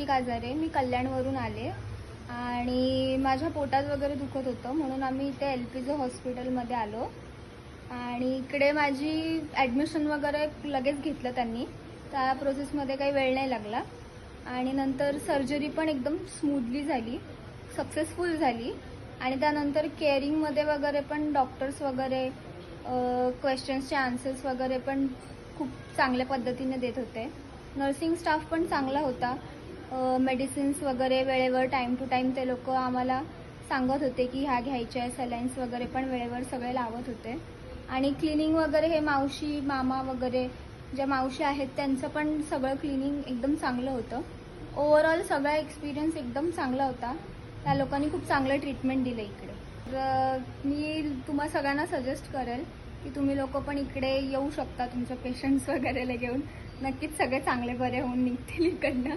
प्रतीक आजारे, मी कल्याणवरून आले आणि माझ्या पोटात वगैरे दुखत होतं म्हणून आम्ही इथे LPJ हॉस्पिटलमध्ये आलो आणि इकडे माझी ॲडमिशन वगैरे लगेच घेतलं त्यांनी. त्या प्रोसेसमध्ये काही वेळ नाही लागला आणि नंतर सर्जरी पण एकदम स्मूथली झाली, सक्सेसफुल झाली आणि त्यानंतर केअरिंगमध्ये वगैरे पण डॉक्टर्स वगैरे क्वेश्चन्सचे आन्सर्स वगैरे पण खूप चांगल्या पद्धतीने देत होते. नर्सिंग स्टाफ पण चांगला होता. मेडिसिन्स वगैरे वेळेवर टाईम टू टाईम ते लोक आम्हाला सांगत होते की ह्या घ्यायच्या आहे. सलाईन्स वगैरे पण वेळेवर सगळे लावत होते आणि क्लिनिंग वगैरे हे मावशी मामा वगैरे ज्या मावशी आहेत त्यांचं पण सगळं क्लिनिंग एकदम चांगलं होतं. ओव्हरऑल सगळा एक्सपिरियन्स एकदम चांगला होता. त्या लोकांनी खूप चांगलं ट्रीटमेंट दिलं इकडे. तर मी तुम्हा सगळ्यांना सजेस्ट करेल की तुम्ही लोक पण इकडे येऊ शकता तुमच्या पेशंट्स वगैरेला घेऊन. नक्कीच सगळे चांगले बरे होऊन निघतील इकडनं.